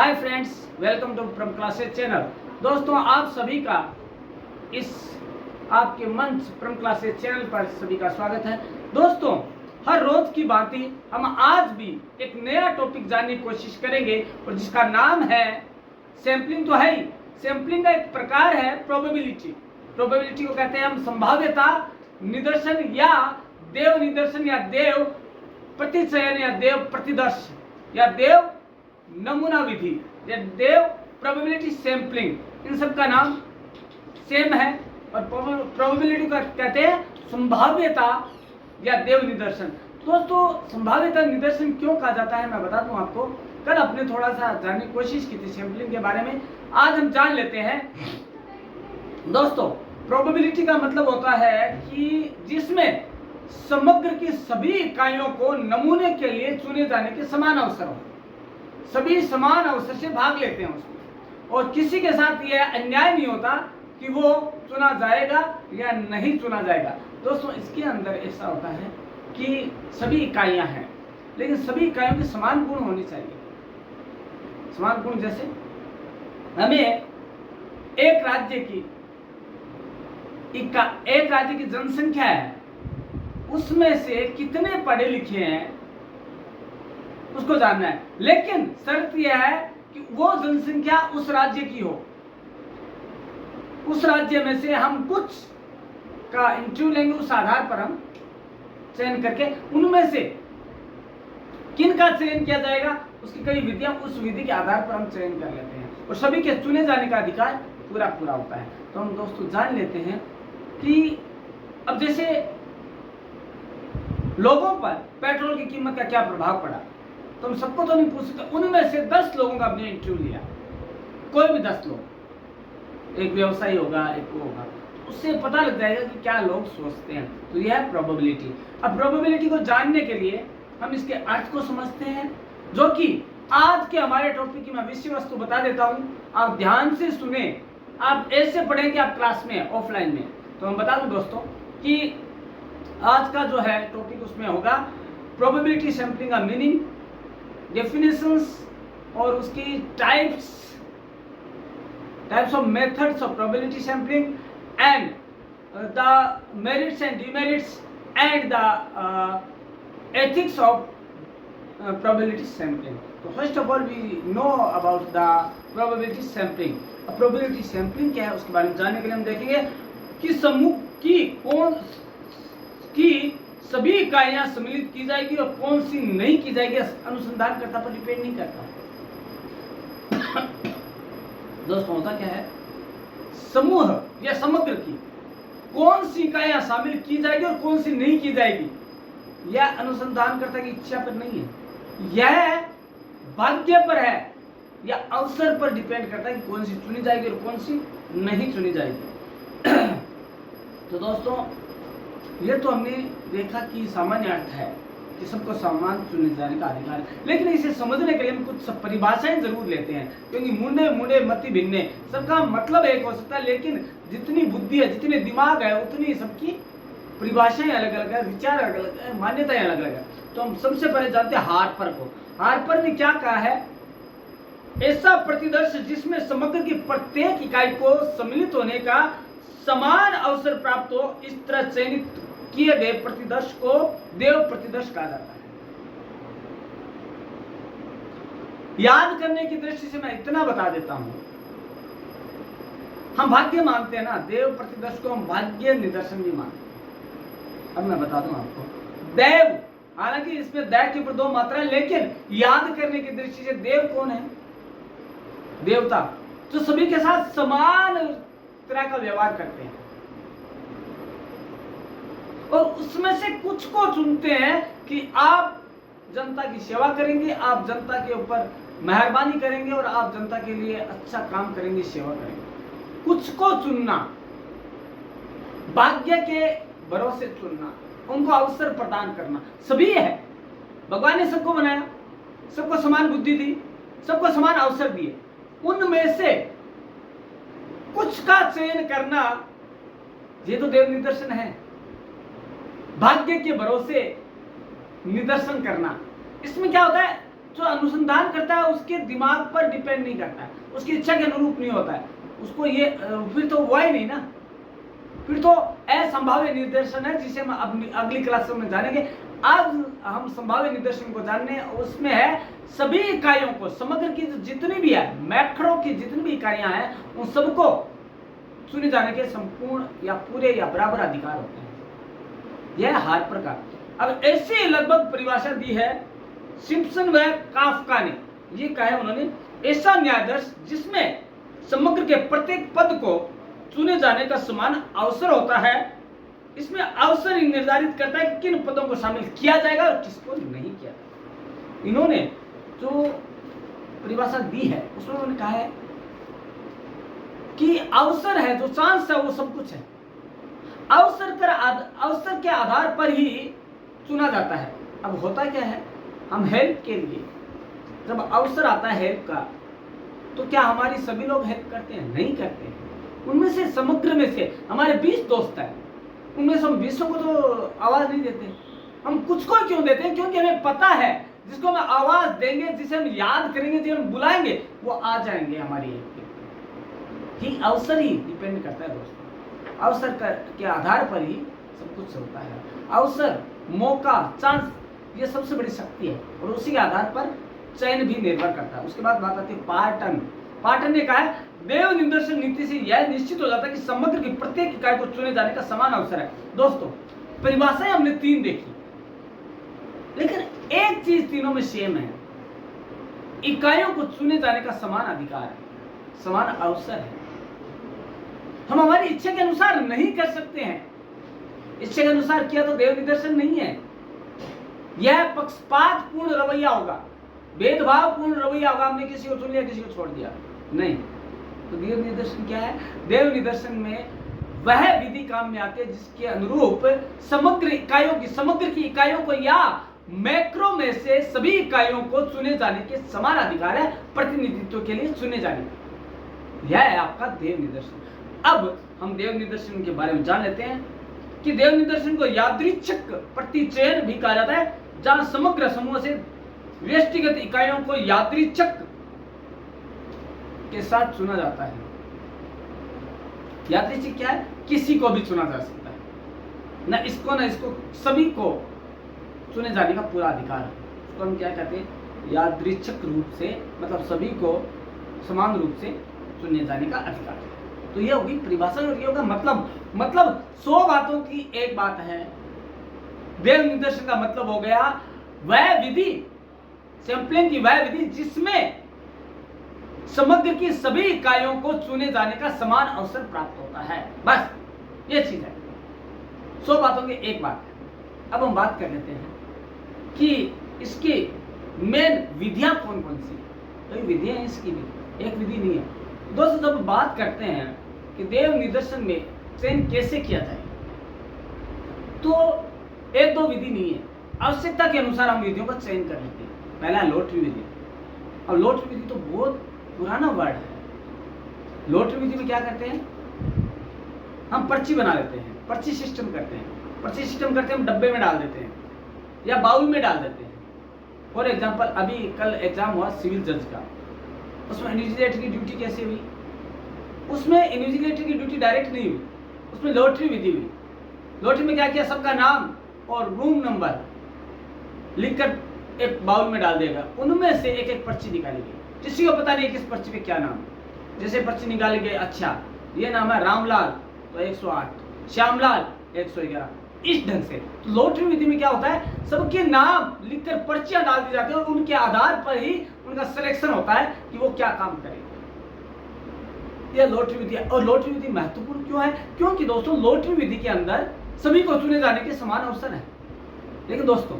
Hi friends, welcome to from classes channel. दोस्तों, आप सभी का इस आपके मंच फ्रॉम क्लासेस चैनल पर सभी का स्वागत है। दोस्तों, हर रोज की भांति हम आज भी एक नया टॉपिक जानने की कोशिश करेंगे और जिसका नाम है सैंपलिंग। तो है ही, सैंपलिंग का एक प्रकार है प्रोबेबिलिटी। प्रोबेबिलिटी को कहते हैं हम संभाव्यता निदर्शन या देव निदर्शन या देव प्रतिचयन या देव प्रतिदर्श या देव नमूना विधि या देव प्रोबेबिलिटी सैंपलिंग, इन सब का नाम सेम है। और प्रोबेबिलिटी का कहते हैं संभाव्यता या देव निदर्शन। दोस्तों, संभाव्यता निदर्शन क्यों कहा जाता है मैं बता दूं आपको। कल अपने थोड़ा सा जानने की कोशिश की थी सैंपलिंग के बारे में, आज हम जान लेते हैं। दोस्तों, प्रोबेबिलिटी का मतलब होता है कि जिसमें समग्र की सभी इकाइयों को नमूने के लिए चुने जाने के समान अवसर हो, सभी समान अवसर से भाग लेते हैं उसमें, और किसी के साथ यह अन्याय नहीं होता कि वो चुना जाएगा या नहीं चुना जाएगा। दोस्तों, इसके अंदर ऐसा होता है कि सभी इकाइयां हैं, लेकिन सभी इकाइयों के समान गुण होने चाहिए। समान गुण जैसे हमें एक राज्य की जनसंख्या है, उसमें से कितने पढ़े लिखे हैं उसको जानना है, लेकिन शर्त यह है कि वो जनसंख्या उस राज्य की हो। उस राज्य में से हम कुछ का इंटरव्यू लेंगे, उस आधार पर हम चयन करके उनमें से किन का चयन किया जाएगा, उसकी कई विधियां, उस विधि के आधार पर हम चयन कर लेते हैं और सभी के चुने जाने का अधिकार पूरा होता है। तो हम दोस्तों जान लेते हैं कि अब जैसे लोगों पर पेट्रोल की कीमत का क्या प्रभाव पड़ा, तो हम सबको तो नहीं पूछ सकते। उनमें से 10 लोगों का हमने इंटरव्यू लिया, कोई भी 10 लोग, एक व्यवसायी होगा, एक वो होगा, तो उससे पता लग जाएगा कि क्या लोग सोचते हैं। तो यह है प्रोबेबिलिटी। अब प्रोबेबिलिटी को जानने के लिए हम इसके अर्थ को समझते हैं, जो कि आज के हमारे टॉपिक की मैं विषय वस्तु बता देता हूं, आप ध्यान से सुने। आप ऐसे पढ़ेंगे आप क्लास में, ऑफलाइन में। तो हम बता दूं दोस्तों कि आज का जो है टॉपिक उसमें होगा प्रोबेबिलिटी सैंपलिंग का मीनिंग, डेफिनेशंस और उसकी types of methods of probability sampling and the merits and demerits and the ethics of probability sampling. तो first of all we know about the probability sampling. Probability sampling क्या है उसके बारे में जानने के लिए हम देखेंगे कि समूह की सभी इकाइयां सम्मिलित की जाएगी और कौन सी नहीं की जाएगी अनुसंधानकर्ता पर डिपेंड नहीं करता। दोस्तों, होता क्या है, समूह या समग्र की कौन सी इकाइयां शामिल की जाएगी और कौन सी नहीं की जाएगी, यह अनुसंधानकर्ता की इच्छा पर नहीं है, यह भाग्य पर है या अवसर पर डिपेंड करता है कि कौन सी चुनी जाएगी और कौन सी नहीं चुनी जाएगी। तो दोस्तों, ये तो हमने देखा कि सामान्य अर्थ है कि सबको समान चुने जाने का अधिकार है, लेकिन इसे समझने के लिए हम कुछ परिभाषाएं जरूर लेते हैं, क्योंकि मुंडे मति भिन्ने, सबका मतलब एक हो सकता है, लेकिन जितनी बुद्धि है, जितने दिमाग है, उतनी सबकी परिभाषाएं अलग अलग है, विचार अलग अलग है, मान्यताएं अलग अलग है। तो हम सबसे पहले जानते हैं हार्पर को। हार्पर ने क्या कहा है, ऐसा प्रतिदर्श जिसमें समग्र की प्रत्येक इकाई को सम्मिलित होने का समान अवसर प्राप्त हो, इस तरह चयनित किए गए प्रतिदर्श को देव प्रतिदर्श कहा जाता है। याद करने की दृष्टि से मैं इतना बता देता हूं, हम भाग्य मानते हैं ना, देव प्रतिदर्श को हम भाग्य निदर्शन भी मानते हैं। अब मैं बता दूं आपको, देव, हालांकि इसमें दैव के ऊपर 2 मात्रा है, लेकिन याद करने की दृष्टि से देव कौन है, देवता जो सभी के साथ समान तरह का व्यवहार करते हैं और उसमें से कुछ को चुनते हैं कि आप जनता की सेवा करेंगे, आप जनता के ऊपर मेहरबानी करेंगे और आप जनता के लिए अच्छा काम करेंगे, सेवा करेंगे। कुछ को चुनना, भाग्य के भरोसे चुनना, उनको अवसर प्रदान करना, सभी है। भगवान ने सबको बनाया, सबको समान बुद्धि दी, सबको समान अवसर दिए, उनमें से कुछ का चयन करना, ये तो देव निदर्शन है। भाग्य के भरोसे निदर्शन करना, इसमें क्या होता है, जो अनुसंधान करता है उसके दिमाग पर डिपेंड नहीं करता है, उसकी इच्छा के अनुरूप नहीं होता है, उसको ये फिर तो हुआ ही नहीं ना, फिर तो असंभाव्य निदर्शन है, जिसे हम अगली क्लास में जानेंगे। आज हम संभाव्य निदर्शन को जानने, उसमें है सभी इकाइयों को, समग्र की जितनी भी है, मैक्रो की जितनी भी इकाइयां हैं, उन सबको चुने जाने के संपूर्ण या पूरे या बराबर अधिकार होते हैं। यह हार्पर का, अब ऐसी लगभग परिभाषा दी है सिम्पसन व काफ्का ने। ये कहा है उन्होंने, ऐसा न्यायाधीश जिसमें समग्र के प्रत्येक पद को चुने जाने का समान अवसर होता है, इसमें अवसर ही निर्धारित करता है कि किन पदों को शामिल किया जाएगा और किसको नहीं किया जाएगा। इन्होंने जो परिभाषा दी है उसमें उन्होंने कहा है कि अवसर है, जो चांस है, वो सब कुछ है। अवसर के आधार पर ही चुना जाता है। अब होता क्या है, हम हेल्प के लिए जब अवसर आता है हेल्प का, तो क्या हमारी सभी लोग हेल्प करते हैं? नहीं करते हैं। उनमें से समग्र में से हमारे 20 दोस्त हैं, उनमें से हम 20 को तो आवाज नहीं देते। हम कुछ को क्यों देते हैं? क्योंकि हमें पता है जिसको हम आवाज देंगे, जिसे हम याद करेंगे, जिसे हम बुलाएंगे, वो आ जाएंगे हमारी हेल्प के लिए। अवसर ही डिपेंड करता है दोस्तों, अवसर के आधार पर ही सब कुछ होता है। अवसर, मौका, चांस, ये सबसे बड़ी शक्ति है और उसी के आधार पर चयन भी निर्भर करता है। उसके बाद बात आती है पार्टन ने कहा है, देव निदर्शन नीति से यह निश्चित हो जाता है कि समग्र की प्रत्येक इकाई को चुने जाने का समान अवसर है। दोस्तों, परिभाषाएं हमने 3 देखी, लेकिन एक चीज तीनों में सेम है, इकाइयों को चुने जाने का समान अधिकार है, समान अवसर है। हम हमारी इच्छा के अनुसार नहीं कर सकते हैं। इच्छा के अनुसार किया तो देव निदर्शन नहीं है, यह पक्षपात पूर्ण रवैया होगा, भेदभाव पूर्ण रवैया होगा। हमने किसी को चुन लिया, किसी को छोड़ दिया, नहीं। तो देव निदर्शन क्या है? देव निदर्शन में वह विधि काम में आती है जिसके अनुरूप समग्र की इकाइयों को या मैक्रो में से सभी इकाइयों को चुने जाने के समान अधिकार है, प्रतिनिधित्व के लिए चुने जाने। यह है आपका देव निदर्शन। अब हम देव निदर्शन के बारे में जान लेते हैं कि देव निदर्शन को यादृच्छिक प्रतिचयन भी कहा जाता है, जहां समग्र समूह से व्यक्तिगत इकाइयों को यादृच्छिक के साथ चुना जाता है। यादृच्छिक क्या है? किसी को भी चुना जा सकता है, न इसको, सभी को चुने जाने का पूरा अधिकार है। उसको हम क्या कहते हैं? यादृच्छिक रूप से, मतलब सभी को समान रूप से चुने जाने का अधिकार है। तो यह होगी परिभाषा और ये होगा मतलब 100 बातों की एक बात है। देव निदर्शन का मतलब हो गया वह विधि, सैंपलिंग की वह विधि जिसमें समग्र की सभी इकाइयों को चुने जाने का समान अवसर प्राप्त होता है। बस ये चीज है, 100 बातों की एक बात है। अब हम बात कर लेते हैं कि इसकी मेन विधियां कौन कौन सी? कई विधियां हैं इसकी भी, एक विधि नहीं है। दोस्तों, जब बात करते हैं कि देव निदर्शन में चयन कैसे किया जाए, तो 1-2 विधि नहीं है, आवश्यकता के अनुसार हम विधियों का चयन कर लेते हैं। पहला है लॉटरी विधि। और लॉटरी विधि तो बहुत पुराना वर्ड है। लॉटरी विधि में क्या करते हैं? हम पर्ची बना लेते हैं, पर्ची सिस्टम करते हैं, हम डब्बे में डाल देते हैं या बाउल में डाल देते हैं। फॉर एग्जाम्पल, अभी कल एग्जाम हुआ सिविल जज का, उसमें इन्विजिलेटर की ड्यूटी कैसे हुई? उसमें इन्विजिलेटर की ड्यूटी डायरेक्ट नहीं हुई, उसमें लॉटरी विधि हुई। लॉटरी में क्या किया? सबका नाम और रूम नंबर लिखकर एक बाउल में डाल देगा, उनमें से एक पर्ची निकाली गई। किसी को पता नहीं किस पर्ची पे क्या नाम। जैसे पर्ची निकाली गई, अच्छा ये नाम है रामलाल, तो 108, श्यामलाल 111, इस ढंग से। तो लॉटरी विधि में क्या होता है? सबके नाम लिखकर पर्चियां डाल दी जाती है और उनके आधार पर ही उनका सिलेक्शन होता है कि वो क्या काम करेंगे। यह लॉटरी विधि है। और लॉटरी विधि महत्वपूर्ण क्यों है? क्योंकि दोस्तों, लॉटरी विधि के अंदर सभी को चुने जाने के समान अवसर है। लेकिन दोस्तों,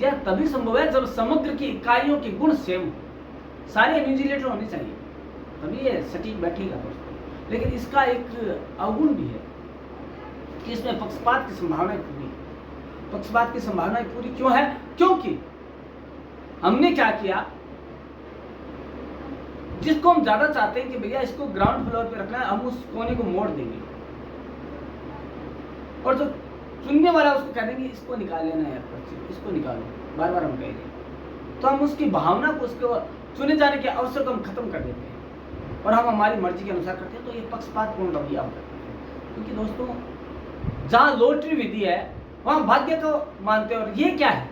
यह तभी संभव है जब समग्र की इकाइयों के गुण सेम हो, सारे इन्विजिलेटर होने चाहिए, तभी ये सटीक बैठेगा दोस्तों। लेकिन इसका एक अवगुण भी है कि इसमें पक्षपात की संभावना पूरी। पक्षपात की संभावना पूरी क्यों है? क्योंकि हमने क्या किया, जिसको हम ज्यादा चाहते हैं कि भैया इसको ग्राउंड फ्लोर पे रखना है, हम उस कोने को मोड़ देंगे और जो चुनने वाला उसको कह देंगे इसको निकाल लेना यार पर्ची, इसको निकालो, बार बार हम कहेंगे। तो हम उसकी भावना को, उसको चुने जाने के अवसर को हम खत्म कर देते हैं और हम हमारी मर्जी के अनुसार करते हैं, तो ये पक्षपातपूर्ण रवैया होता है। क्योंकि दोस्तों जहाँ लॉटरी विधि है वहाँ भाग्य को मानते हैं, और ये क्या है,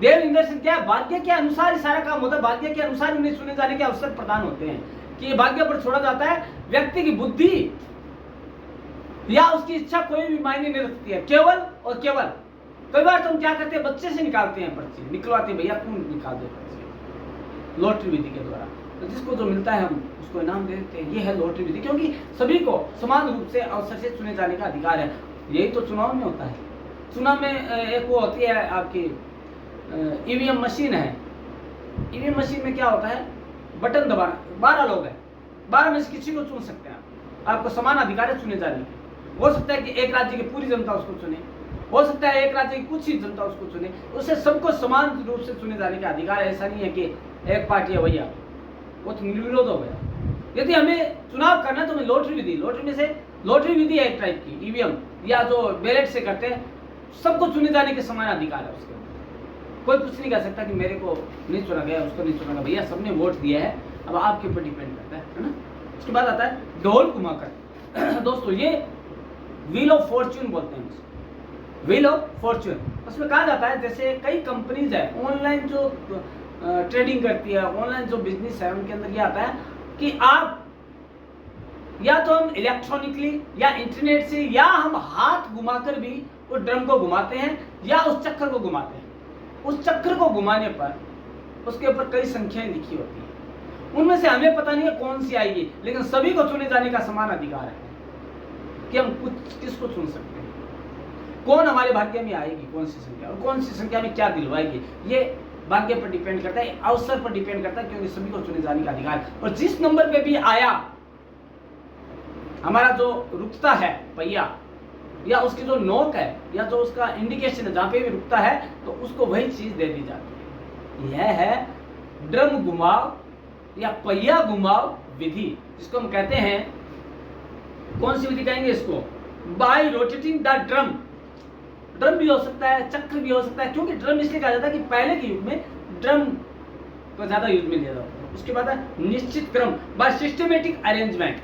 देव इंद्र क्या है, भाग्य के अनुसार ही सारा काम होता है, भाग्य के अनुसार उन्हें चुने जाने के अवसर प्रदान होते हैं कि ये भाग्य पर छोड़ा जाता है। व्यक्ति की बुद्धि या उसकी इच्छा कोई भी मायने नहीं रखती है, केवल और केवल कई बार तुम क्या करते हैं, बच्चे से निकालते हैं पर्ची, निकलवाते हैं, भैया तुम निकाल दो पर्ची लॉटरी विधि के द्वारा, तो जिसको जो मिलता है हम उसको इनाम दे देते हैं। ये है लॉटरी विधि, क्योंकि सभी को समान रूप से अवसर से चुने जाने का अधिकार है। यही तो चुनाव में होता है। चुनाव में एक वो होती है आपकी ईवीएम मशीन है। ईवीएम मशीन में क्या होता है, बटन दबाना, 12 लोग हैं, 12 में से किसी को चुन सकते हैं आपको समान अधिकार है चुने जाने के। हो सकता है कि एक राज्य की पूरी जनता उसको चुने, हो सकता है एक राज्य की कुछ ही जनता उसको चुने, उससे सबको समान रूप से चुने जाने का अधिकार है। ऐसा नहीं है कि एक पार्टी है भैया, वो तो निर्विरोध हो गया। यदि हमें चुनाव करना है तो हमें लॉटरी विधि, लॉटरी में से लॉटरी विधि है एक टाइप की, ईवीएम या जो बैलेट से करते हैं, सबको चुने जाने के समान अधिकार है उसके। कोई कुछ नहीं कह सकता कि मेरे को नहीं चुना गया, उसको नहीं चुना गया, भैया सबने वोट दिया है, अब आपके ऊपर डिपेंड करता है ना। उसके बाद आता है ढोल घुमाकर। दोस्तों ये व्हील ऑफ फॉर्च्यून बोलते हैं, व्हील ऑफ फॉर्च्यून। उसमें कहा जाता है जैसे कई कंपनीज है ऑनलाइन जो ट्रेडिंग करती है, ऑनलाइन जो बिजनेस है, उनके अंदर ये आता है कि आप या तो हम इलेक्ट्रॉनिकली या इंटरनेट से या हम हाथ घुमाकर भी उस ड्रम को घुमाते हैं या उस चक्कर को घुमाते हैं। उस चक्कर को घुमाने पर उसके ऊपर कई संख्याएं लिखी होती हैं, उनमें से हमें पता नहीं है कौन सी आएगी, लेकिन सभी को चुने जाने का समान अधिकार है कि हम कुछ किसको चुन सकते हैं, कौन हमारे भाग्य में आएगी, कौन सी संख्या, और कौन सी संख्या में क्या दिलवाएगी। ये भाग्य पर डिपेंड करता है, अवसर पर डिपेंड करता है, क्योंकि सभी को चुने जाने का अधिकार है। और जिस नंबर पे भी आया हमारा जो रुकता है पहिया या उसकी जो नोक है या जो उसका इंडिकेशन है, जहां पे भी रुकता है तो उसको वही चीज दे दी जाती है। यह है ड्रम घुमाव या पहिया घुमाव विधि, जिसको हम कहते हैं, कौन सी विधि कहेंगे इसको, bye rotating the drum. Drum भी हो सकता है, चक्र भी हो सकता है, क्योंकि ड्रम इसलिए कहा जाता है कि पहले के युग में ड्रम को ज्यादा यूज में लिया जाता है। उसके बाद है निश्चित क्रम, बाय सिस्टमेटिक अरेंजमेंट।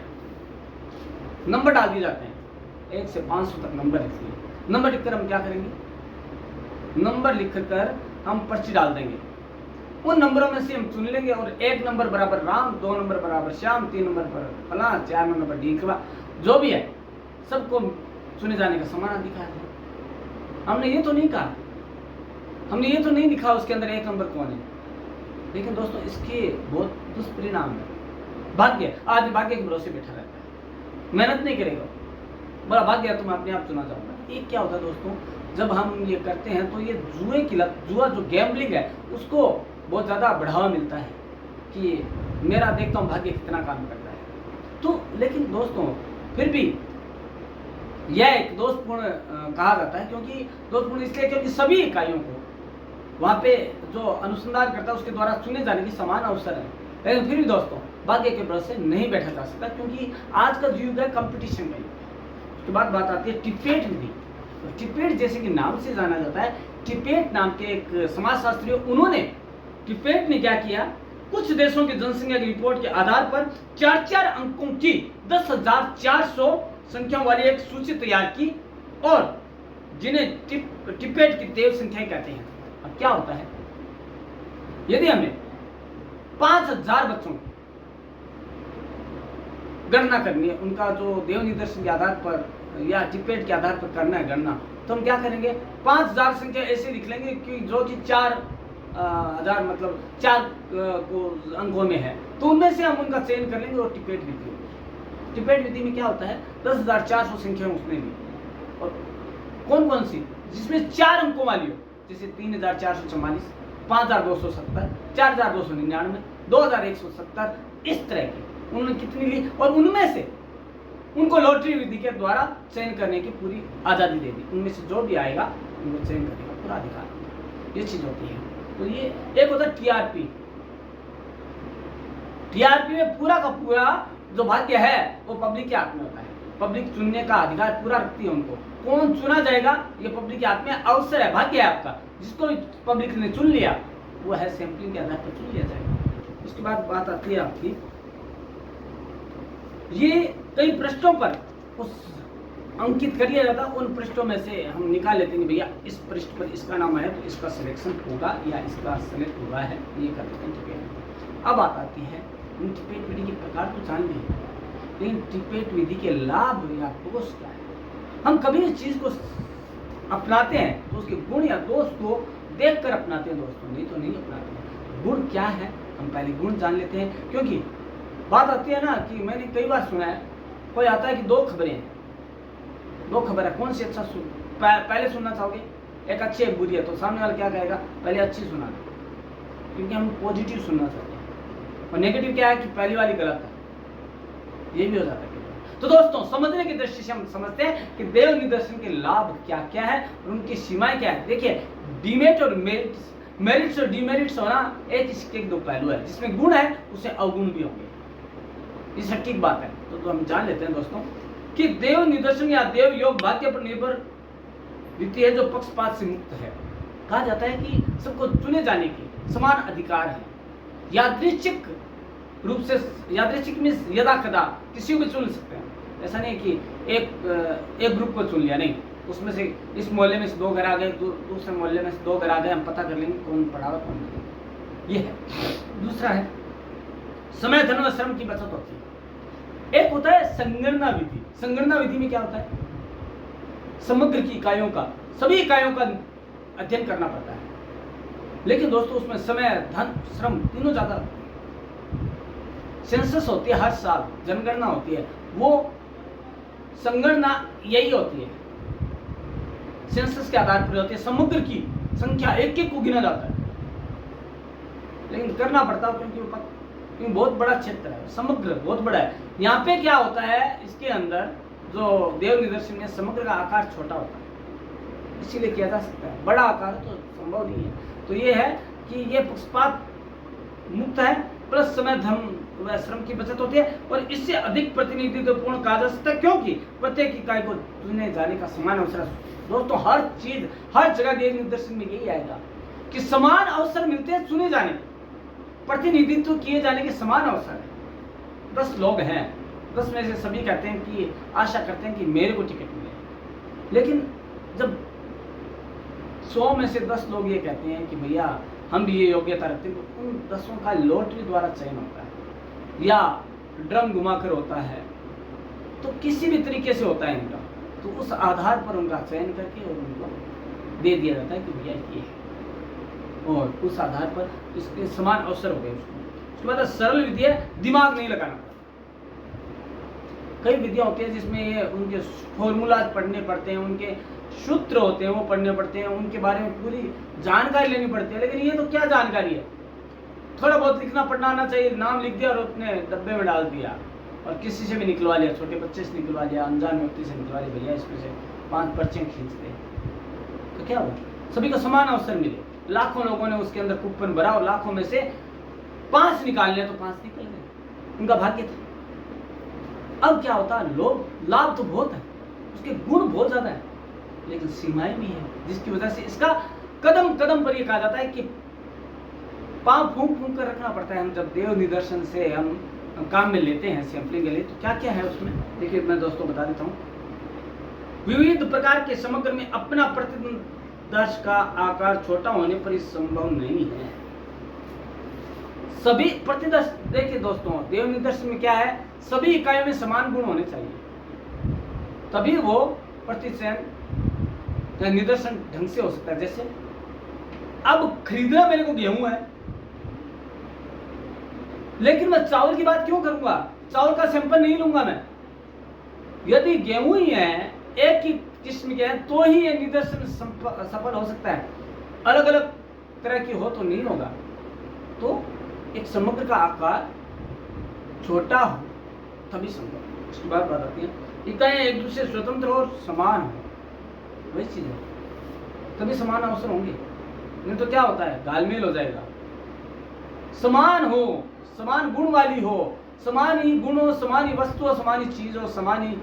नंबर डाल दिए जाते हैं, 1 से 500 तक नंबर लिखिए। नंबर लिखकर हम क्या करेंगे, नंबर लिखकर हम पर्ची डाल देंगे, उन नंबरों में से हम चुन लेंगे, और 1 नंबर बराबर राम, 2 नंबर बराबर श्याम, 3 नंबर पर फलां, 4 नंबर डीकवा, जो भी है सबको चुने जाने का समान अधिकार है। हमने ये तो नहीं कहा, हमने ये तो नहीं लिखा उसके अंदर 1 नंबर कौन है, लेकिन दोस्तों इसके बहुत दुष्परिणाम है। भाग्य, आज भाग्य के भरोसे बैठा रहता है, मेहनत नहीं करेगा, बड़ा भाग्य है तुम अपने आप चुना जाओगे। ये क्या होता है दोस्तों, जब हम ये करते हैं तो ये जुए की लत, जुआ जो गैम्बलिंग है, उसको बहुत ज़्यादा बढ़ावा मिलता है कि मेरा देखता हूँ भाग्य कितना काम करता है। तो लेकिन दोस्तों फिर भी यह एक दोषपूर्ण कहा जाता है, क्योंकि दोषपूर्ण इसलिए क्योंकि सभी इकाइयों को वहाँ पे जो अनुसंधान करता है उसके द्वारा चुने जाने की समान अवसर है। लेकिन फिर भी दोस्तों भाग्य के भरोसे नहीं बैठा जा सकता, क्योंकि आज का युग है कंपटीशन का युग। उसके बाद बात आती है टिपेट विधि। तो टिपेट जैसे कि नाम से जाना जाता है, टिपेट नाम के एक समाजशास्त्री, उन्होंने टिपेट ने क्या किया, कुछ देशों की जनसंख्या की रिपोर्ट के आधार पर 4-4 अंकों की 10,400 संख्या वाली एक सूची तैयार की, और जिन्हें टिपेट की देव संख्याएं कहते हैं। अब क्या होता है, यदि हमें 5,000 बच्चों की गणना करनी है, उनका जो देव निदर्शन के आधार पर या टिपेट के आधार पर करना है गणना, तो हम क्या करेंगे, 5,000 संख्या ऐसे लिख लेंगे कि जो कि 4,000 मतलब 4 अंकों में है, तो उनमें से हम उनका चयन कर लेंगे और टिपेट विधि। टिपेट विधि में क्या होता है, 10,400 संख्या उसने ली, और कौन कौन सी, जिसमें 4 अंकों वाली हो, जैसे 3,444, 5,270, 4,299, 2,170, इस तरह की उन्होंने कितनी ली, और उनमें से उनको लॉटरी विधि के द्वारा चयन करने की पूरी आज़ादी दे दी। उनमें से जो भी आएगा उनको चयन करने का पूरा अधिकार, ये चीज होती है। तो ये एक होता है टीआरपी। टीआरपी में पूरा का पूरा जो भाग्य है वो पब्लिक के हाथ में होता है, पब्लिक चुनने का अधिकार पूरा रखती है उनको। कौन चुना जाएगा ये पब्लिक के हाथ में, अवसर है, भाग्य है आपका, जिसको पब्लिक ने चुन लिया वो है सैंपलिंग के आधार पर चुन लिया जाएगा। उसके बाद बात आती है आपकी, ये कई पृष्ठों पर उस अंकित कर लिया जाता, उन पृष्ठों में से हम निकाल लेते हैं भैया इस पृष्ठ पर इसका नाम है तो इसका सिलेक्शन होगा या इसका सेलेक्ट हुआ है, ये कर लेते हैं टिपेट। अब बात आती है टिपेट विधि के प्रकार तो जान गए, लेकिन टिपेट विधि के लाभ या दोष क्या है। हम कभी इस चीज को अपनाते हैं तो उसके गुण या दोष को देख कर अपनाते हैं दोस्तों, नहीं तो नहीं अपनाते हैं। गुण क्या है हम पहले गुण जान लेते हैं, क्योंकि बात आती है ना कि मैंने कई बार सुना है, कोई आता है कि दो खबरें हैं, दो खबर है, कौन सी अच्छा पहले सुनना चाहोगे, एक अच्छी एक बुरी है, तो सामने वाला क्या कहेगा पहले अच्छी सुना, क्योंकि हम पॉजिटिव सुनना चाहते हैं। और नेगेटिव क्या है कि पहली वाली गलत है, ये भी हो जाता है। तो दोस्तों समझने की दृष्टि से हम समझते हैं कि देव निदर्शन के लाभ क्या क्या है और उनकी सीमाएं क्या है। देखिए डीमेरिट और मेरिट्स और डिमेरिट्स होना एक इसके दो पहलू है, जिसमें गुण है उसे अवगुण भी होंगे, ये सटीक बात है। तो हम जान लेते हैं दोस्तों कि देव निदर्शन या देव योग भाग्य पर निर्भर रीति है जो पक्षपात से मुक्त है। कहा जाता है कि सबको चुने जाने की समान अधिकार है। यादृच्छिक रूप से, यादृच्छिक में यदा कदा किसी को भी चुन सकते हैं, ऐसा नहीं कि एक ग्रुप को चुन लिया, नहीं, उसमें से इस मोहल्ले में से दो घर आ गए, दूसरे मोहल्ले में से दो घर आ गए, हम पता कर लेंगे कौन पढ़ावा कौन नहीं। ये है। दूसरा है समय धन व श्रम की बचत होती है। एक होता है संगणना विधि। संगणना विधि में क्या होता है, समग्र की इकाइयों का, सभी इकाइयों का अध्ययन करना पड़ता है, लेकिन दोस्तों उसमें समय धन श्रम तीनों ज्यादा। सेंसस होती है हर साल, जनगणना होती है, वो संगणना यही होती है, सेंसस के आधार पर होती है। समग्र की संख्या एक एक को गिना जाता है, लेकिन करना पड़ता है क्योंकि बहुत बड़ा क्षेत्र है, समग्र बहुत बड़ा है। यहाँ पे क्या होता है, इसके अंदर जो देव निदर्शन में समग्र का आकार छोटा होता है, इसीलिए किया जा सकता है, बड़ा आकार तो संभव नहीं है। तो ये है कि ये पक्षपात मुक्त है, प्लस समय धन व श्रम की बचत होती है, और इससे अधिक प्रतिनिधित्वपूर्ण कहा जा सकता है, क्योंकि प्रत्येक इकाई को चुने जाने का समान अवसर। दोस्तों हर चीज हर जगह देव निदर्शन में यही आएगा कि समान अवसर मिलते हैं चुने जाने, प्रतिनिधित्व किए जाने के समान अवसर है। 10 लोग हैं, 10 में से सभी कहते हैं कि आशा करते हैं कि मेरे को टिकट मिले, लेकिन जब 100 में से 10 लोग ये कहते हैं कि भैया हम भी ये योग्यता रखते हैं, तो उन 10 का लॉटरी द्वारा चयन होता है या ड्रम घुमाकर होता है, तो किसी भी तरीके से होता है इनका, तो उस आधार पर उनका चयन करके और उनको दे दिया जाता है कि भैया ये है, और उस आधार पर इसके समान अवसर हो गए। उसके बाद सरल विधि है, दिमाग नहीं लगाना। कई विधियां होती है जिसमें ये उनके फॉर्मूला पढ़ने पड़ते हैं, उनके सूत्र होते हैं वो पढ़ने पड़ते हैं, उनके बारे में पूरी जानकारी लेनी पड़ती है। लेकिन ये तो क्या जानकारी है, थोड़ा बहुत लिखना पढ़ना आना चाहिए, नाम लिख दिया और अपने डब्बे में डाल दिया और किसी से भी निकलवा लिया, छोटे बच्चे से निकलवा लिया, अनजान व्यक्ति से निकलवा लिया, भैया इसमें से 5 पर्चे खींच दे, तो क्या हुआ, सभी को समान अवसर मिले। लाखों लोगों ने उसके अंदर कूपन भरा और लाखों में से 5 निकालने तो 5 निकल गए, उनका भाग्य था। अब क्या होता है, लोग लाभ तो बहुत है, उसके गुण बहुत ज्यादा है, लेकिन सीमाएं भी हैं, जिसकी वजह से इसका कदम कदम पर यह कहा जाता है कि पांव फूंक फूंक कर रखना पड़ता है। हम जब देव निदर्शन से हम काम में लेते हैं सैंपलिंग के लिए, तो क्या क्या है उसमें, देखिए मैं दोस्तों बता देता हूँ। विविध प्रकार के समग्र में अपना प्रतिदर्श का आकार छोटा होने पर ही संभव नहीं है। सभी प्रतिदर्श, देखिए दोस्तों देव निदर्शन में क्या है, सभी इकाइयों में समान गुण होने चाहिए, तभी वो प्रतिचयन या निदर्शन ढंग से हो सकता है। जैसे अब खरीदना मेरे को गेहूं है, लेकिन मैं चावल की बात क्यों करूंगा, चावल का सैंपल नहीं लूंगा मैं। यदि गेहूं ही है, एक ही किस्म के हैं, तो ही ये निदर्शन सफल हो सकता है, अलग अलग तरह की हो तो नहीं होगा। तो एक समग्र का आकार छोटा हो तभी संभव। उसके बाद बात आती है इकाइयां एक दूसरे से स्वतंत्र और समान हो, वही चीज है, तभी समान अवसर होंगे, नहीं तो क्या होता है, घालमेल हो जाएगा। समान हो, समान गुण वाली हो, समान ही गुण हो, समान ही वस्तु हो, समान ही चीज हो, समान ही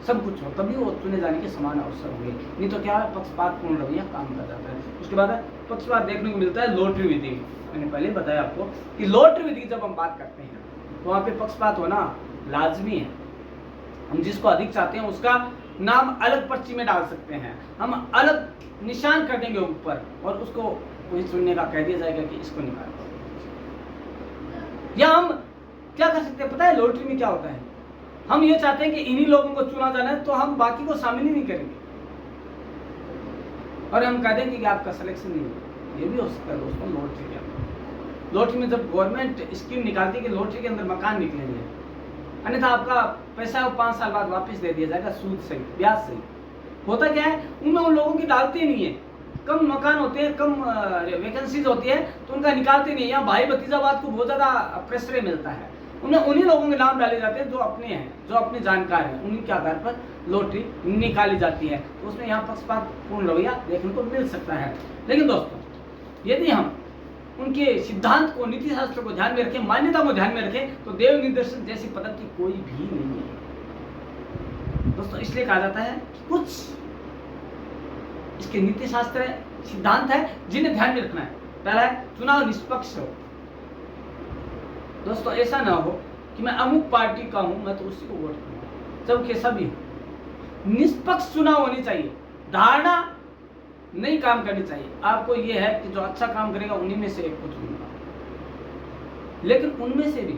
सब कुछ हो, तभी वो चुने जाने के समान अवसर होंगे। नहीं तो क्या है, पक्षपातपूर्ण रवैया काम कर जाता है। उसके बाद पक्षपात देखने को मिलता है लॉटरी विधि। मैंने पहले बताया आपको कि लॉटरी विधि की जब हम बात करते हैं तो वहाँ पे पक्षपात होना लाजमी है। हम जिसको अधिक चाहते हैं उसका नाम अलग पर्ची में डाल सकते हैं, हम अलग निशान कर देंगे ऊपर और उसको वही चुनने का कह दिया जाएगा कि इसको निकाल। या हम क्या कर सकते हैं पता है, लॉटरी में क्या होता है, हम ये चाहते हैं कि इन्हीं लोगों को चुना जाना है तो हम बाकी को शामिल ही नहीं करेंगे और हम कह देंगे कि आपका सिलेक्शन नहीं होगा। ये भी हो सकता है दोस्तों लॉटरी के अंदर। लॉटरी में जब गवर्नमेंट स्कीम निकालती है कि लॉटरी के अंदर मकान निकलेंगे, अन्यथा आपका पैसा वो 5 साल बाद वापस दे दिया जाएगा सूद सही ब्याज सही। होता क्या है, उनमें उन लोगों की डालते नहीं है, कम मकान होते हैं, कम वैकेंसीज होती है तो उनका निकालते नहीं है। यहाँ भाई भतीजावाद को बहुत ज़्यादा प्रेशर मिलता है, उन्हीं लोगों के नाम डाले जाते हैं जो अपने हैं, जो अपने जानकार हैं, उन्हीं के आधार पर लॉटरी निकाली जाती है। तो उसमें यहाँ पक्षपातपूर्ण रवैया देखने को मिल सकता है। लेकिन दोस्तों यदि हम उनके सिद्धांत को, नीति शास्त्र को ध्यान में रखें, मान्यता को ध्यान में रखें तो देव निदर्शन जैसी पद्धति कोई भी नहीं है दोस्तों। इसलिए कहा जाता है कि कुछ इसके नीति शास्त्र है, सिद्धांत है जिन्हें ध्यान में रखना है। पहला है चुनाव निष्पक्ष हो। दोस्तों ऐसा ना हो कि मैं अमुक पार्टी का हूं मैं तो उसी को वोट करूंगा, जबकि सभी हो। निष्पक्ष चुनाव होनी चाहिए, धारणा नहीं काम करनी चाहिए। आपको यह है कि जो अच्छा काम करेगा उन्हीं में से एक को चुनूंगा, लेकिन उनमें से भी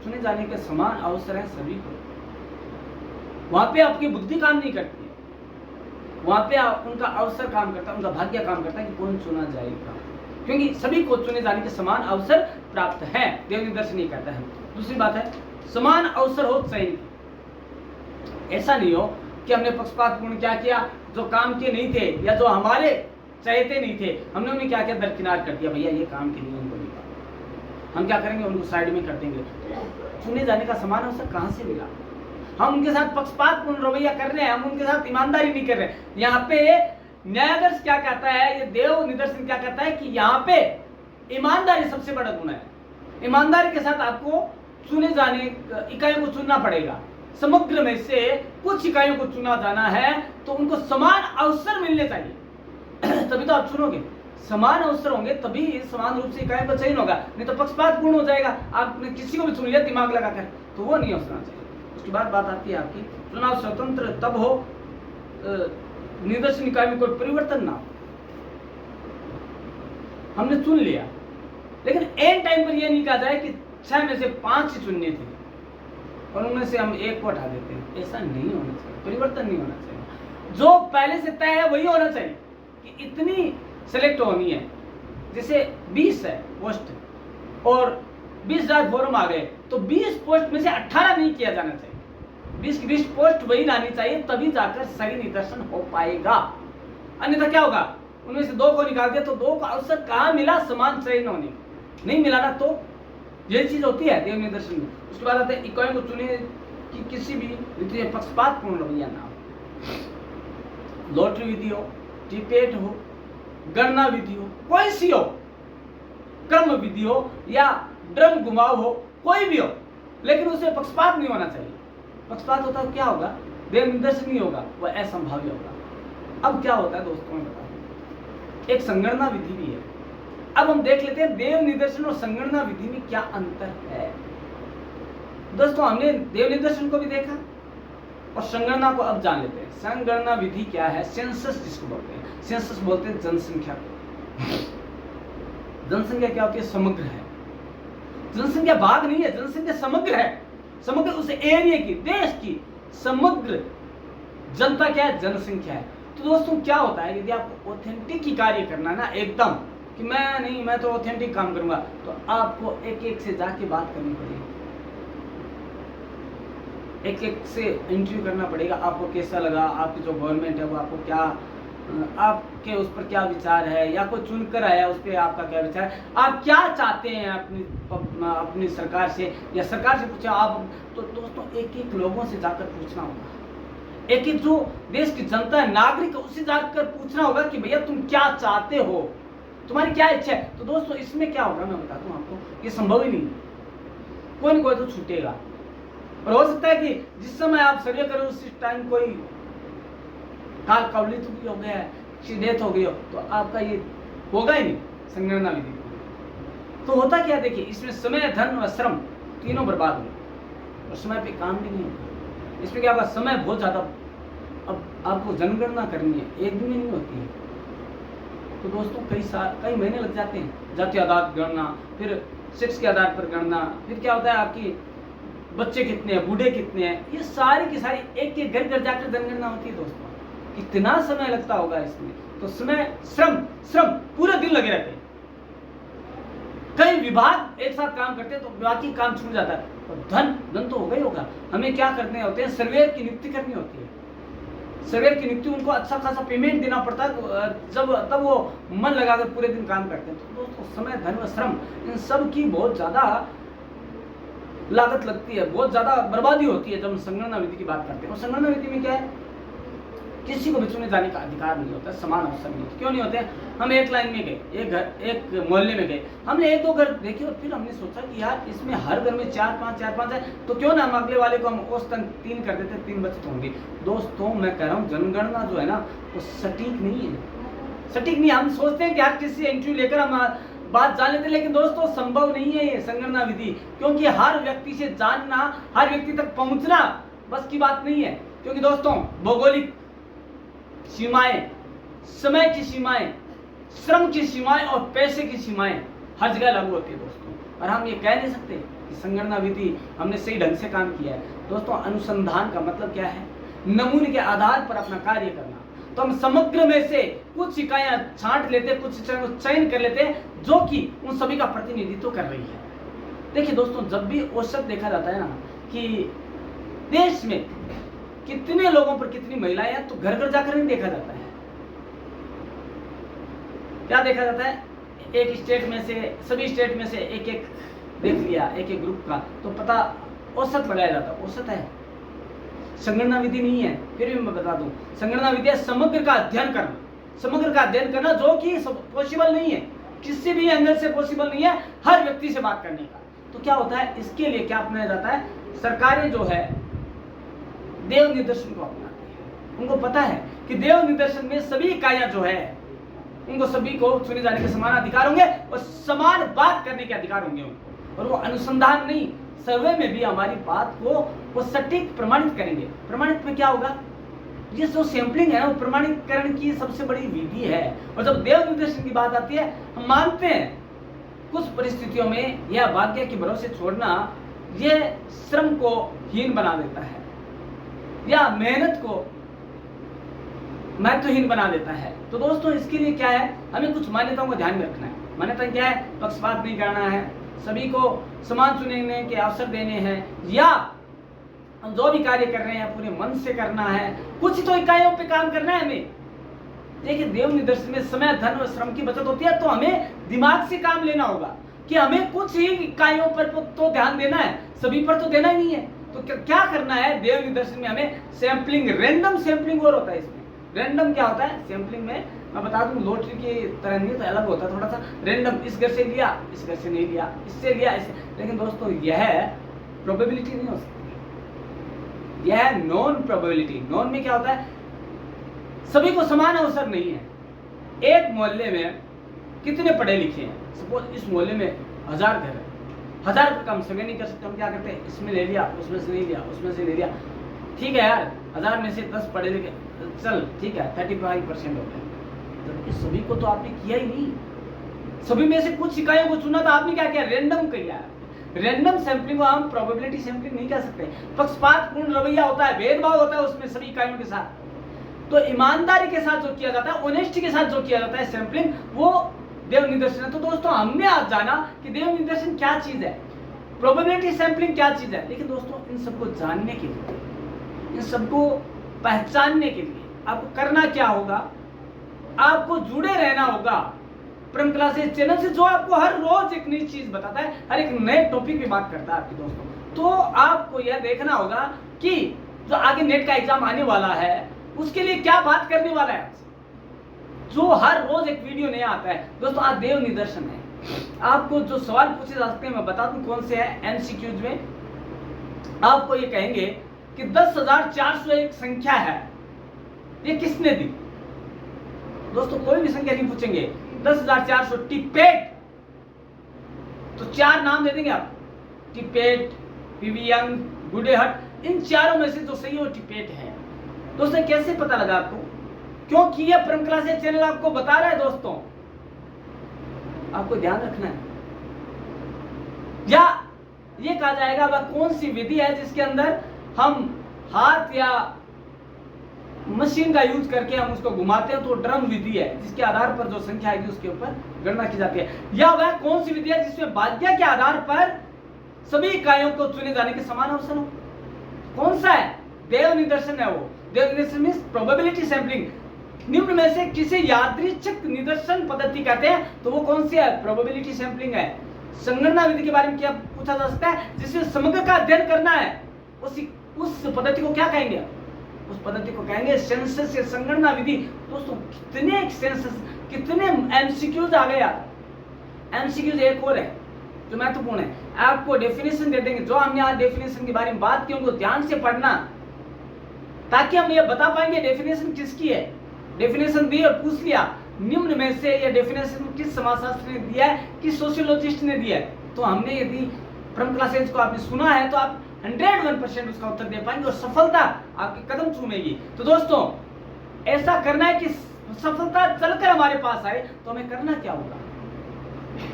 चुने जाने के समान अवसर है सभी को। वहां पे आपकी बुद्धि काम नहीं करती है, वहां पे उनका अवसर काम करता है, उनका भाग्य काम करता है कि कौन चुना जाएगा, क्योंकि सभी को चुने जाने के समान अवसर प्राप्त है। देव निदर्शन नहीं कहता है। दूसरी बात है समान अवसर हो चयन की। ऐसा नहीं हो कि हमने पक्षपातपूर्ण क्या किया, जो काम के नहीं थे या जो हमारे चाहते नहीं थे हमने उन्हें क्या किया, दरकिनार कर दिया, भैया ये काम के लिए उनको निकाल। हम क्या करेंगे, उनको साइड में कर देंगे। चुने जाने का समान अवसर कहां से मिला? हम उनके साथ पक्षपातपूर्ण रवैया कर रहे हैं, हम उनके साथ ईमानदारी नहीं कर रहे। यहाँ पे न्यायाधीश क्या कहता है, ये देव निदर्शन क्या कहता है कि यहाँ पे ईमानदारी सबसे बड़ा गुण है। ईमानदारी के साथ आपको चुने जाने इकाइयों को चुनना पड़ेगा। समग्र में से कुछ इकाइयों को चुना जाना है तो उनको समान अवसर मिलने चाहिए तभी तो आप चुनोगे। समान अवसर होंगे तभी समान रूप से इकाइयों का चयन होगा, नहीं तो पक्षपातपूर्ण हो जाएगा। आपने किसी को भी चुन लिया दिमाग लगाकर तो वो नहीं होना चाहिए। उसके बाद बात आती है आपकी चुनाव स्वतंत्र तब हो निदर्शन इकाई में कोई परिवर्तन ना हो। हमने चुन लिया लेकिन एन टाइम पर यह नहीं कहा जाए कि 6 में से 5 ही चुनने थे और उनमें से हम एक को हटा देते हैं। ऐसा नहीं होना चाहिए, परिवर्तन नहीं होना चाहिए। जो पहले से तय है वही होना चाहिए कि इतनी सेलेक्ट होनी है। जैसे 20 है पोस्ट और 20,000 फॉर्म आ गए तो 20 पोस्ट में से 18 नहीं किया जाना चाहिए। 20 की 20 पोस्ट वही लानी चाहिए, तभी जाकर सही निदर्शन हो पाएगा। अन्यथा क्या होगा, उनमें से 2 को निकाल दिया तो 2 का अवसर कहाँ मिला समान चयन होने, नहीं मिला ना, तो यही चीज होती है देव निदर्शन में। उसके बाद आते हैं इकाइयों को चुने कि किसी भी रीति में पक्षपातपूर्ण रवैया ना हो। लॉटरी विधि हो, टिपेट हो, गणना विधि हो, कोई सी हो, क्रम विधि हो या ड्रम घुमाव हो, कोई भी हो, लेकिन उसमें पक्षपात नहीं होना चाहिए। पक्षपात होता है क्या होगा, देव निदर्शन नहीं होगा, वह असंभाव्य होगा। अब क्या होता है दोस्तों में बताओ, एक संगणना विधि भी है। अब हम देख लेते हैं देव निदर्शन और संगणना विधि में क्या अंतर है। दोस्तों हमने देव निदर्शन को भी देखा और संगणना को अब जान लेते हैं। संगणना विधि क्या है, सेंसस जिसको बोलते हैं, सेंसस बोलते हैं जनसंख्या को। जनसंख्या क्या होती है, समग्र है। जनसंख्या भाग नहीं है, जनसंख्या समग्र है। समग्र उस एरिया की, देश की समग्र जनता क्या है, जनसंख्या है। तो दोस्तों क्या होता है, यदि आपको ऑथेंटिक ही कार्य करना है ना, एकदम कि मैं तो ऑथेंटिक काम करूंगा, तो आपको एक एक से जाके बात करनी पड़ेगी, एक एक से इंटरव्यू करना पड़ेगा। आपको कैसा लगा, आपकी जो गवर्नमेंट है वो आपको क्या, आपके उस पर क्या विचार है, या कोई चुनकर आया उस पर आपका क्या विचार है, आप क्या चाहते हैं अपनी सरकार से, या सरकार से पूछे आप। तो दोस्तों एक एक लोगों से जाकर पूछना होगा, एक एक जो देश की जनता है, नागरिक, उससे जाकर पूछना होगा कि भैया तुम क्या चाहते हो, तुम्हारी क्या इच्छा है। तो दोस्तों इसमें क्या होगा मैं बताता हूँ आपको, ये संभव ही नहीं, कोई ना कोई तो छूटेगा। और हो सकता है कि जिस समय आप सर्वे करो उस टाइम कोई काल कवलित भी हो गया है, किसी डेथ हो गई हो, तो आपका ये होगा ही नहीं संगणना विधि। तो होता क्या, देखिए इसमें समय, धन और श्रम तीनों बर्बाद होंगे और समय पे काम भी नहीं होगा। इसमें क्या होगा, समय बहुत ज्यादा, अब आपको जनगणना करनी है, एक दिन में नहीं होती है। तो दोस्तों कई महीने लग जाते हैं, जाति आधार गणना, फिर सेक्स के आधार पर गणना, फिर क्या होता है आपकी बच्चे कितने हैं, बूढ़े कितने हैं, ये सारी की सारी एक एक घर घर जाकर जनगणना होती है। दोस्तों कितना समय लगता होगा इसमें, तो समय, श्रम पूरे दिन लगे रहते हैं। कई विभाग एक साथ काम करते हैं तो बाकी काम छूट जाता है। और धन तो होगा ही होगा, हमें क्या करने होते हैं, सर्वेयर की नियुक्ति करनी होती है। सर्वेयर की नियुक्ति, उनको अच्छा खासा पेमेंट देना पड़ता है, तब वो मन लगाकर पूरे दिन काम करते हैं। तो दोस्तों समय, धन व श्रम, इन सब की बहुत ज्यादा लागत लगती है, बहुत ज्यादा बर्बादी होती है जब हम संगणना विधि की बात करते हैं। और संगणना विधि में क्या है, किसी को भी चुने जाने का अधिकार नहीं होता, समान अवसर नहीं होता। क्यों नहीं होते, हम एक लाइन में गए, एक मोहल्ले में गए, हमने एक दो घर देखे और फिर हमने सोचा कि यार इसमें हर घर में चार पांच है, तो क्यों ना हम अगले वाले को हम औसतन 3 कर देते, 3 बचत होंगे। दोस्तों मैं कह रहा हूँ जनगणना जो है ना वो सटीक नहीं है, सटीक नहीं। हम सोचते हैं कि हर किसी इंटरव्यू लेकर हम बात जान लेते, लेकिन दोस्तों संभव नहीं है ये संगणना विधि, क्योंकि हर व्यक्ति से जानना, हर व्यक्ति तक पहुंचना बस की बात नहीं है। क्योंकि दोस्तों भौगोलिक सीमाएं, समय की सीमाएं, श्रम की सीमाएं और पैसे की सीमाएं हर जगह लागू होती है दोस्तों। और हम ये कह नहीं सकते कि संगणना विधि हमने सही ढंग से काम किया है। दोस्तों अनुसंधान का मतलब क्या है, नमूने के आधार पर अपना कार्य करना। तो हम समग्र में से कुछ इकाइयां छांट लेते, कुछ इकाइयों को चयन कर लेते हैं जो कि उन सभी का प्रतिनिधित्व कर रही है। देखिए दोस्तों जब भी औसत देखा जाता है ना कि देश में कितने लोगों पर कितनी महिलाएं हैं, तो घर घर जाकर नहीं देखा जाता है। क्या देखा जाता है, एक स्टेट में से, सभी स्टेट में से एक एक देख लिया, एक एक ग्रुप का, तो पता औसत लगाया जाता है, औसत है। संगणना विधि नहीं है, फिर भी मैं बता दूं, संगणना विधि है समग्र का अध्ययन करना, समग्र का अध्ययन करना, जो कि पॉसिबल नहीं है, किसी भी एंगल से पॉसिबल नहीं है हर व्यक्ति से बात करने का। तो क्या होता है, इसके लिए क्या अपनाया जाता है, सरकारें जो है देव निदर्शन को अपनाती है। उनको पता है कि देव निदर्शन में सभी इकाइयां जो है उनको सभी को चुने जाने के समान अधिकार होंगे और समान बात करने के अधिकार होंगे उनको। और वो अनुसंधान नहीं, सर्वे में भी हमारी बात को वो सटीक प्रमाणित करेंगे। प्रमाणित में क्या होगा, ये जो सैंपलिंग है वो प्रमाणीकरण की सबसे बड़ी विधि है। और जब देव निदर्शन की बात आती है, हम मानते हैं कुछ परिस्थितियों में यह भाग्य के भरोसे छोड़ना ये श्रम को हीन बना देता है या मेहनत को महत्वहीन बना देता है। तो दोस्तों इसके लिए क्या है, हमें कुछ मान्यताओं को ध्यान में रखना है। मान्यता क्या है, पक्षपात नहीं करना है, सभी को समान चुनने के अवसर देने हैं, या हम जो भी कार्य कर रहे हैं पूरे मन से करना है, कुछ तो इकाइयों पे काम करना है हमें। देखिए देव निदर्शन में समय, धन और श्रम की बचत होती है, तो हमें दिमाग से काम लेना होगा कि हमें कुछ ही इकाइयों पर तो ध्यान देना है, सभी पर तो देना ही नहीं है। तो क्या करना है, देव निदर्शन में हमें सैंपलिंग, रैंडम सैंपलिंग और होता है। इसमें रैंडम क्या होता है, सैंपलिंग में मैं बता दूं लॉटरी की तरह नहीं, तो अलग होता है थोड़ा सा। रैंडम इस घर से लिया, इस घर से नहीं लिया, इससे लिया, इससे। लेकिन दोस्तों यह प्रोबेबिलिटी नहीं हो सकती, यह नॉन प्रोबेबिलिटी। नॉन में क्या होता है, सभी को समान अवसर नहीं है। एक मोहल्ले में कितने पढ़े लिखे हैं, सपोज इस मोहल्ले में 1000 घर है, 1000 का हम सर्वे नहीं कर सकते। हम क्या करते हैं, इसमें ले लिया, उसमें से नहीं लिया, उसमें से ले लिया। ठीक है यार, 1000 में से 10 पढ़े लिखे, चल ठीक है 35% हो गए। जबकि सभी को तो आपने किया ही नहीं, सभी में से कुछ इकाइयों को चुना, तो आपने क्या किया, रैंडम किया। रैंडम सैंपलिंग को हम प्रोबेबिलिटी सैंपलिंग नहीं कह सकते। पक्षपातपूर्ण रवैया होता है, भेदभाव होता है उसमें सभी इकाइयों के साथ। तो ईमानदारी के साथ जो किया जाता है, ऑनेस्टी के साथ जो किया जाता है सैंपलिंग, वो देव निदर्शन है। तो दोस्तों हमने आज जाना कि देव निदर्शन क्या चीज है, प्रोबेबिलिटी सैंपलिंग क्या चीज है। लेकिन दोस्तों इन सबको जानने के लिए, इन सबको पहचानने के लिए आपको करना क्या होगा, आपको जुड़े रहना होगा परम क्लासेस चैनल से, जो आपको हर रोज एक नई चीज बताता है, हर एक नए टॉपिक पे बात करता है आपके दोस्तों। तो आपको यह देखना होगा कि जो आगे नेट का एग्जाम आने वाला है उसके लिए क्या बात करने वाला है, जो हर रोज एक वीडियो नया आता है। दोस्तों आज देव निदर्शन है, आपको जो सवाल पूछे जा सकते हैं मैं बता दूं कौन से है। एमसीक्यूज में आपको ये कहेंगे कि 10,400 एक संख्या है, ये किसने दी? दोस्तों कोई भी संख्या नहीं पूछेंगे, 10,400 टिपेट, तो 4 नाम दे देंगे आप, टिपेट, पीवीयन, गुडेहट, इन चारों में से जो सही हो टिपेट है। दोस्तों कैसे पता लगा आपको? क्योंकि यह परम क्लासेस चैनल आपको बता रहा है। दोस्तों आपको ध्यान रखना है, या ये कहा जाएगा वह कौन सी विधि है जिसके अंदर हम हाथ या मशीन का यूज करके हम उसको घुमाते हैं, तो ड्रम विधि है जिसके आधार पर जो संख्या आएगी उसके ऊपर गणना की जाती है। या वह कौन सी विधि है जिसमें भाग्य के आधार पर सभी इकाइयों को चुने जाने के समान अवसर हो? कौन सा है? देव निदर्शन है। वो देव निदर्शन मींस प्रोबेबिलिटी सैंपलिंग। निम्न में से किसे यादृच्छिक निदर्शन पद्धति कहते हैं? तो वो कौन सी है? प्रोबेबिलिटी सैंपलिंग है। संगणना विधि के बारे में क्या पूछा जा सकता है? जिसमें समग्र का अध्ययन करना है, उस पद्धति को क्या कहेंगे? उस पद्धति को कहेंगे सेंसस या संगणना विधि। दोस्तों कितने सेंसस, कितने एमसीक्यूज आ गए यार। एमसीक्यूज एक और है जो महत्वपूर्ण है, आपको डेफिनेशन दे देंगे। जो हम यहाँ डेफिनेशन के बारे में बात की उनको ध्यान से पढ़ना, ताकि हम ये बता पाएंगे डेफिनेशन किसकी है। डेफिनेशन दी और पूछ लिया निम्न में से यह डेफिनेशन किस समाजशास्त्री ने दिया है, किस सोशियोलॉजिस्ट ने दिया है, तो हमने यदि परम क्लासेस को आपने सुना है तो आप 101% उसका उत्तर दे पाएंगे और सफलता आपके कदम चूमेगी। तो दोस्तों ऐसा करना है कि सफलता चलकर हमारे पास आए, तो हमें करना क्या होगा?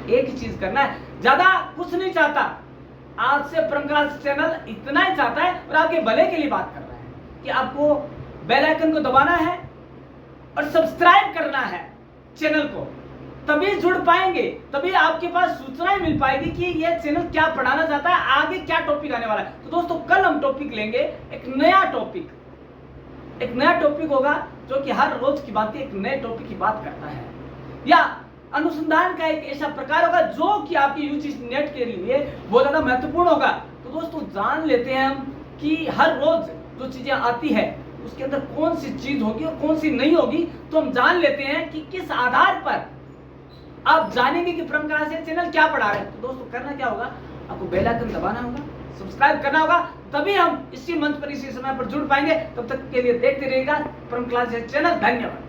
एक ही चीज करना है, ज्यादा कुछ नहीं चाहता। आपसे परम क्लासेस चैनल इतना ही चाहता है और आपके भले के लिए बात कर रहा है कि आपको बेल आइकन को दबाना है और सब्सक्राइब करना है चैनल को, तभी जुड़ पाएंगे, तभी आपके पास सूचनाएं मिल पाएगी कि यह चैनल क्या पढ़ाना चाहता है, आगे क्या टॉपिक आने वाला है। तो दोस्तों कल हम टॉपिक लेंगे, एक नया टॉपिक होगा जो कि हर रोज की बात एक नए टॉपिक की बात करता है, या अनुसंधान का एक ऐसा प्रकार होगा जो कि आपके यूजीसी नेट के लिए बहुत ज्यादा महत्वपूर्ण होगा। तो दोस्तों जान लेते हैं हम कि हर रोज जो चीजें आती है उसके अंदर कौन सी चीज होगी और कौन सी नहीं होगी। तो हम जान लेते हैं कि किस आधार पर आप जानेंगे कि परम क्लासेस चैनल क्या पढ़ा रहे हैं। तो दोस्तों करना क्या होगा? आपको बेल आइकन दबाना होगा, सब्सक्राइब करना होगा, तभी हम इसी मंच पर इसी समय पर जुड़ पाएंगे। तब तक के लिए देखते रहिएगा परम क्लासेस चैनल। धन्यवाद।